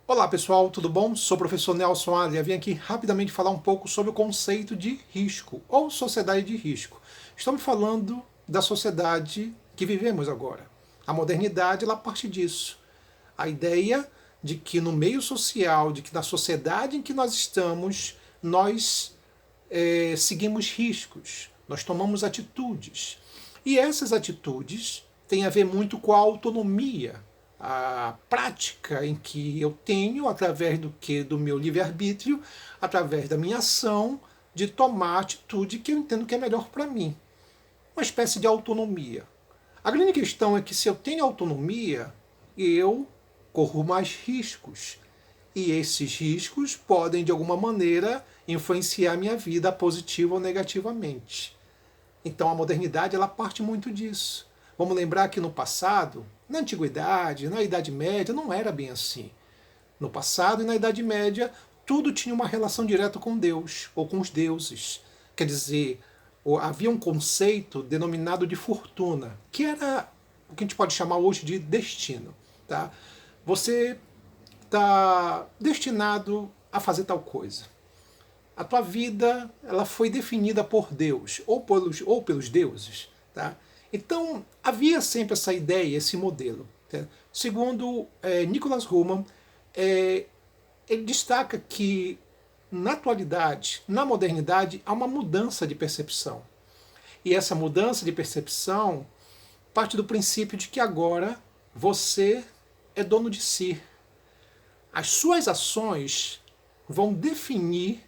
Olá pessoal, tudo bom? Sou o professor Nelson Adria. Vim aqui rapidamente falar um pouco sobre o conceito de risco ou sociedade de risco. Estamos falando da sociedade que vivemos agora. A modernidade ela parte disso. A ideia de que no meio social, de que na sociedade em que nós estamos, nós seguimos riscos, nós tomamos atitudes. E essas atitudes têm a ver muito com a autonomia, a prática em que eu tenho, através do que do meu livre-arbítrio, através da minha ação, de tomar a atitude que eu entendo que é melhor para mim. Uma espécie de autonomia. A grande questão é que se eu tenho autonomia, eu corro mais riscos. E esses riscos podem, de alguma maneira, influenciar a minha vida positiva ou negativamente. Então a modernidade ela parte muito disso. Vamos lembrar que no passado, na antiguidade, na Idade Média, não era bem assim. No passado e na Idade Média, tudo tinha uma relação direta com Deus ou com os deuses. Quer dizer, havia um conceito denominado de fortuna, que era o que a gente pode chamar hoje de destino. Tá? Você está destinado a fazer tal coisa. A tua vida ela foi definida por Deus ou pelos deuses. Tá? Então, havia sempre essa ideia, esse modelo. Tá? Segundo Nicholas Roman, ele destaca que na atualidade, na modernidade, há uma mudança de percepção. E essa mudança de percepção parte do princípio de que agora você é dono de si. As suas ações vão definir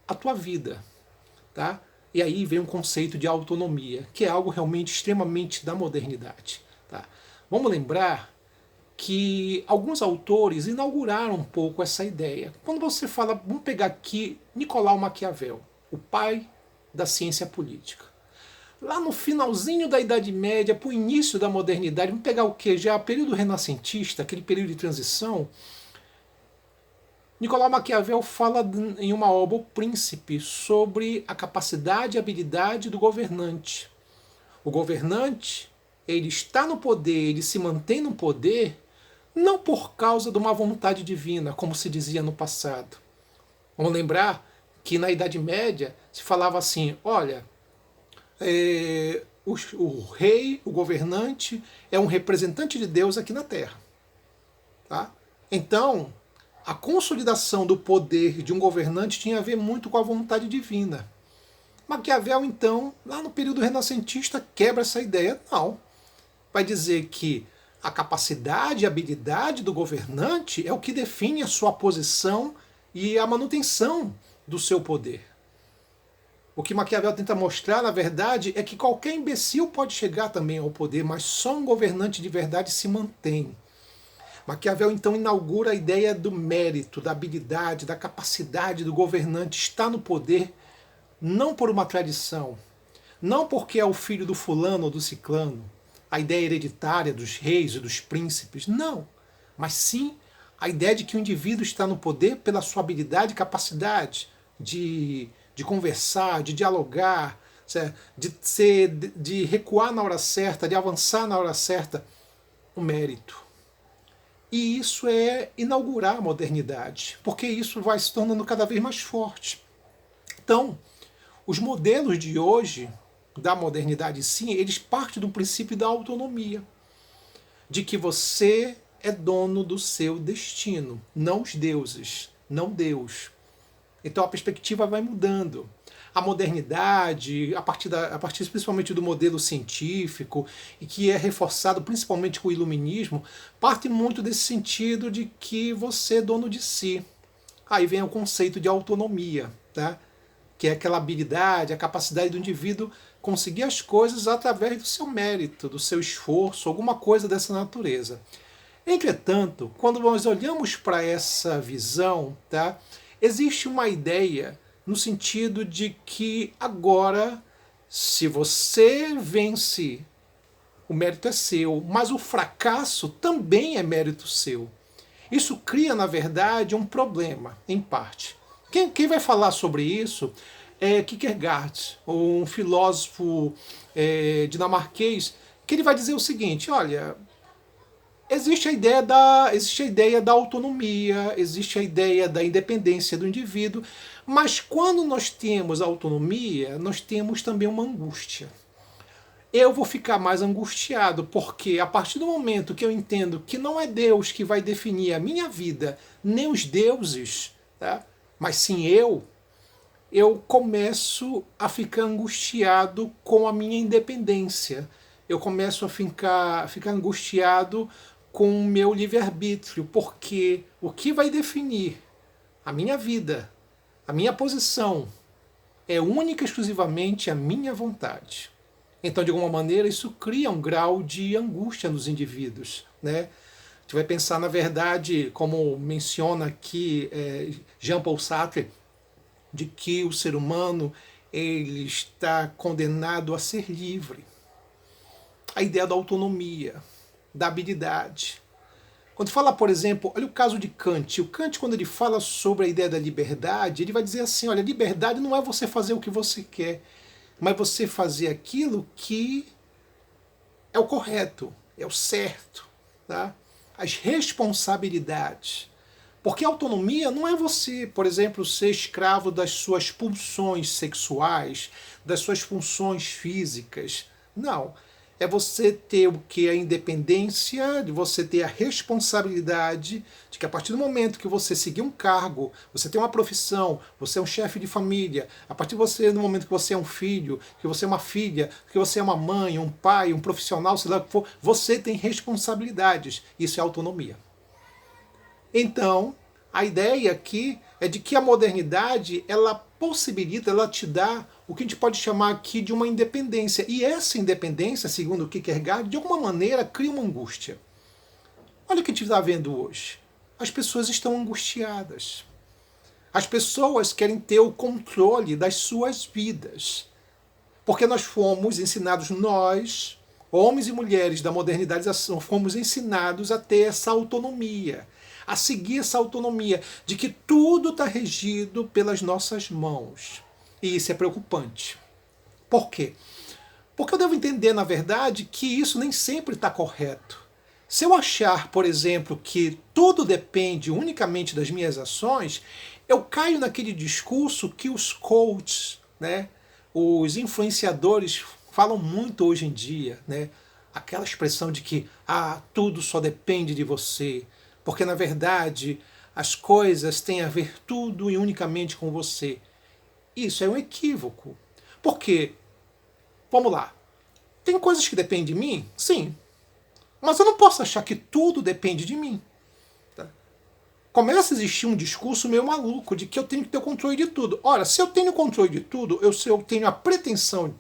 a tua vida. Tá? E aí vem um conceito de autonomia, que é algo realmente extremamente da modernidade. Tá? Vamos lembrar que alguns autores inauguraram um pouco essa ideia. Quando você fala, vamos pegar aqui Nicolau Maquiavel, o pai da ciência política. Lá no finalzinho da Idade Média, para o início da modernidade, vamos pegar o que? Já o período renascentista, aquele período de transição. Nicolau Maquiavel fala em uma obra, O Príncipe, sobre a capacidade e habilidade do governante. O governante, ele está no poder, ele se mantém no poder, não por causa de uma vontade divina, como se dizia no passado. Vamos lembrar que na Idade Média se falava assim, olha, o rei, o governante, é um representante de Deus aqui na Terra. Tá? Então, a consolidação do poder de um governante tinha a ver muito com a vontade divina. Maquiavel, então, lá no período renascentista, quebra essa ideia. Não. Vai dizer que a capacidade e habilidade do governante é o que define a sua posição e a manutenção do seu poder. O que Maquiavel tenta mostrar, na verdade, é que qualquer imbecil pode chegar também ao poder, mas só um governante de verdade se mantém. Maquiavel então inaugura a ideia do mérito, da habilidade, da capacidade do governante estar no poder, não por uma tradição, não porque é o filho do fulano ou do ciclano, a ideia hereditária dos reis e dos príncipes, não, mas sim a ideia de que o indivíduo está no poder pela sua habilidade e capacidade de conversar, de dialogar, de recuar na hora certa, de avançar na hora certa, o mérito. E isso é inaugurar a modernidade, porque isso vai se tornando cada vez mais forte. Então, os modelos de hoje, da modernidade sim, eles partem do princípio da autonomia, de que você é dono do seu destino, não os deuses, não Deus. Então a perspectiva vai mudando. A modernidade, a partir principalmente do modelo científico, e que é reforçado principalmente com o iluminismo, parte muito desse sentido de que você é dono de si. Aí vem o conceito de autonomia, tá? Que é aquela habilidade, a capacidade do indivíduo conseguir as coisas através do seu mérito, do seu esforço, alguma coisa dessa natureza. Entretanto, quando nós olhamos para essa visão, tá, existe uma ideia no sentido de que agora, se você vence, o mérito é seu, mas o fracasso também é mérito seu. Isso cria, na verdade, um problema, em parte. Quem vai falar sobre isso é Kierkegaard, um filósofo dinamarquês, que ele vai dizer o seguinte, olha, existe a ideia da autonomia, existe a ideia da independência do indivíduo, mas quando nós temos autonomia, nós temos também uma angústia. Eu vou ficar mais angustiado, porque a partir do momento que eu entendo que não é Deus que vai definir a minha vida, nem os deuses, tá? Mas sim eu começo a ficar angustiado com a minha independência. Eu começo a ficar angustiado com o meu livre-arbítrio, porque o que vai definir a minha vida, a minha posição, é única e exclusivamente a minha vontade. Então, de alguma maneira, isso cria um grau de angústia nos indivíduos, né? A gente vai pensar, na verdade, como menciona aqui Jean-Paul Sartre, de que o ser humano ele está condenado a ser livre. A ideia da autonomia, da habilidade. Quando fala, por exemplo, olha o caso de Kant. O Kant, quando ele fala sobre a ideia da liberdade, ele vai dizer assim, olha, liberdade não é você fazer o que você quer, mas você fazer aquilo que é o correto, é o certo, tá? As responsabilidades. Porque a autonomia não é você, por exemplo, ser escravo das suas pulsões sexuais, das suas funções físicas. Não. É você ter o que? A independência, de você ter a responsabilidade de que a partir do momento que você seguir um cargo, você tem uma profissão, você é um chefe de família, a partir do momento que você é um filho, que você é uma filha, que você é uma mãe, um pai, um profissional, sei lá o que for, você tem responsabilidades. Isso é autonomia. Então, a ideia aqui é de que a modernidade, ela possibilita, ela te dá o que a gente pode chamar aqui de uma independência. E essa independência, segundo o Kierkegaard, de alguma maneira cria uma angústia. Olha o que a gente está vendo hoje. As pessoas estão angustiadas. As pessoas querem ter o controle das suas vidas. Porque nós fomos ensinados, nós, homens e mulheres da modernidade, fomos ensinados a ter essa autonomia, a seguir essa autonomia, de que tudo está regido pelas nossas mãos. E isso é preocupante. Por quê? Porque eu devo entender, na verdade, que isso nem sempre está correto. Se eu achar, por exemplo, que tudo depende unicamente das minhas ações, eu caio naquele discurso que os coaches, né, os influenciadores falam muito hoje em dia, né? Aquela expressão de que tudo só depende de você, porque na verdade as coisas têm a ver tudo e unicamente com você. Isso é um equívoco. Por quê? Vamos lá. Tem coisas que dependem de mim? Sim. Mas eu não posso achar que tudo depende de mim. Tá? Começa a existir um discurso meio maluco de que eu tenho que ter o controle de tudo. Ora, se eu tenho o controle de tudo, se eu tenho a pretensão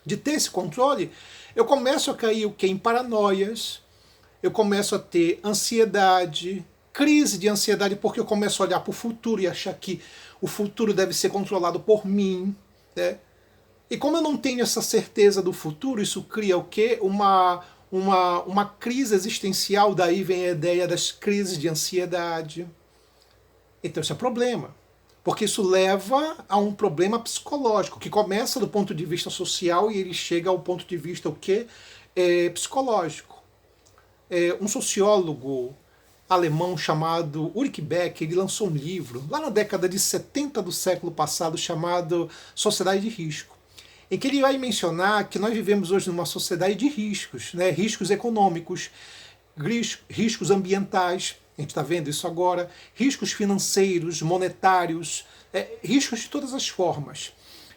de ter esse controle, eu começo a cair o quê? Em paranoias, eu começo a ter ansiedade, crise de ansiedade, porque eu começo a olhar para o futuro e achar que o futuro deve ser controlado por mim, né? E como eu não tenho essa certeza do futuro, isso cria o quê? Uma crise existencial, daí vem a ideia das crises de ansiedade. Então isso é problema, porque isso leva a um problema psicológico, que começa do ponto de vista social e ele chega ao ponto de vista o quê? Psicológico. Um sociólogo alemão chamado Ulrich Beck, ele lançou um livro lá na década de 70 do século passado chamado Sociedade de Risco, em que ele vai mencionar que nós vivemos hoje numa sociedade de riscos, né? Riscos econômicos, riscos ambientais, a gente está vendo isso agora, riscos financeiros, monetários, riscos de todas as formas.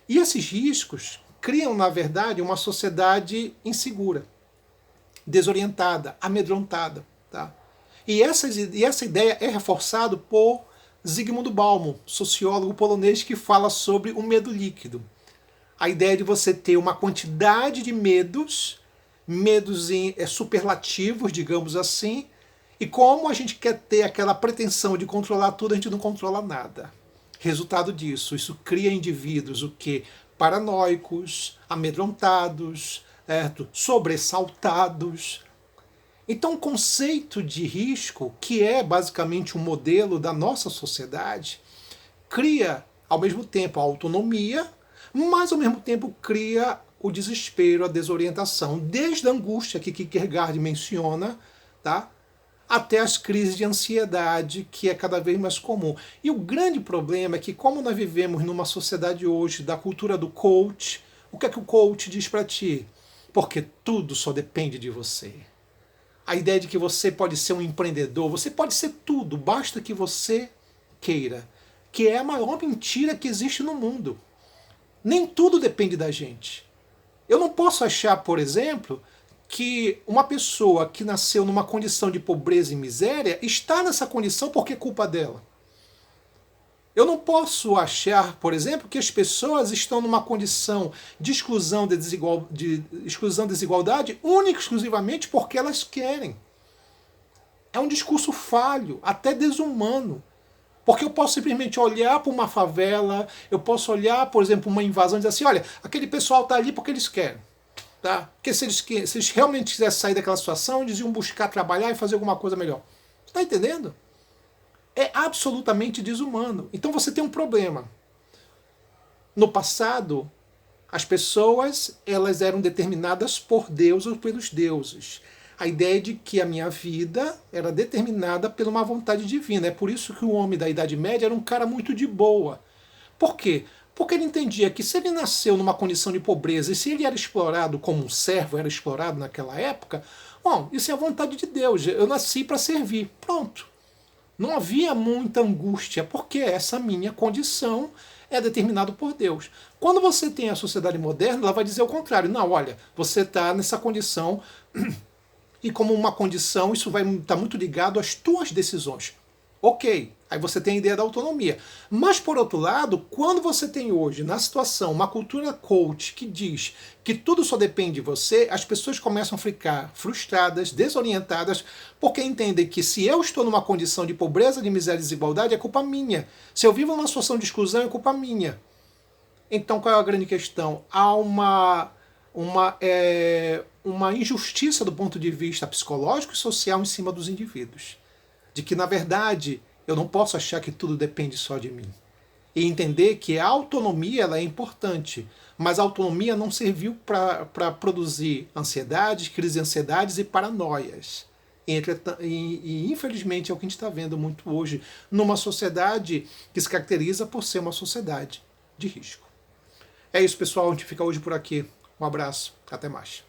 E esses riscos criam, na verdade, uma sociedade insegura, desorientada, amedrontada. Tá? E essa ideia é reforçada por Zygmunt Bauman, sociólogo polonês, que fala sobre o medo líquido. A ideia de você ter uma quantidade de medos superlativos, digamos assim, e como a gente quer ter aquela pretensão de controlar tudo, a gente não controla nada. Resultado disso, isso cria indivíduos o quê? Paranoicos, amedrontados, sobressaltados. Então o conceito de risco, que é basicamente um modelo da nossa sociedade, cria ao mesmo tempo a autonomia, mas ao mesmo tempo cria o desespero, a desorientação, desde a angústia que Kierkegaard menciona, tá? Até as crises de ansiedade, que é cada vez mais comum. E o grande problema é que, como nós vivemos numa sociedade hoje da cultura do coach, o que é que o coach diz para ti? Porque tudo só depende de você. A ideia de que você pode ser um empreendedor, você pode ser tudo, basta que você queira, que é a maior mentira que existe no mundo. Nem tudo depende da gente. Eu não posso achar, por exemplo, que uma pessoa que nasceu numa condição de pobreza e miséria está nessa condição porque é culpa dela. Eu não posso achar, por exemplo, que as pessoas estão numa condição de exclusão, desigualdade única e exclusivamente porque elas querem. É um discurso falho, até desumano. Porque eu posso simplesmente olhar para uma favela, eu posso olhar, por exemplo, uma invasão e dizer assim, olha, aquele pessoal está ali porque eles querem. Tá? Porque se eles realmente quisessem sair daquela situação, eles iam buscar trabalhar e fazer alguma coisa melhor. Você está entendendo? É absolutamente desumano. Então você tem um problema. No passado, as pessoas elas eram determinadas por Deus ou pelos deuses. A ideia de que a minha vida era determinada por uma vontade divina. É por isso que o homem da Idade Média era um cara muito de boa. Por quê? Porque ele entendia que se ele nasceu numa condição de pobreza e se ele era explorado como um servo, era explorado naquela época, bom, isso é a vontade de Deus, eu nasci para servir, pronto. Não havia muita angústia, porque essa minha condição é determinada por Deus. Quando você tem a sociedade moderna, ela vai dizer o contrário. Não, olha, você está nessa condição e como uma condição, isso vai estar muito ligado às tuas decisões. Ok, aí você tem a ideia da autonomia. Mas, por outro lado, quando você tem hoje, na situação, uma cultura coach que diz que tudo só depende de você, as pessoas começam a ficar frustradas, desorientadas, porque entendem que se eu estou numa condição de pobreza, de miséria e desigualdade, é culpa minha. Se eu vivo numa situação de exclusão, é culpa minha. Então, qual é a grande questão? Há uma injustiça do ponto de vista psicológico e social em cima dos indivíduos. De que, na verdade, eu não posso achar que tudo depende só de mim. E entender que a autonomia ela é importante, mas a autonomia não serviu para produzir ansiedades, crises de ansiedades e paranoias. E, infelizmente, é o que a gente está vendo muito hoje numa sociedade que se caracteriza por ser uma sociedade de risco. É isso, pessoal. A gente fica hoje por aqui. Um abraço. Até mais.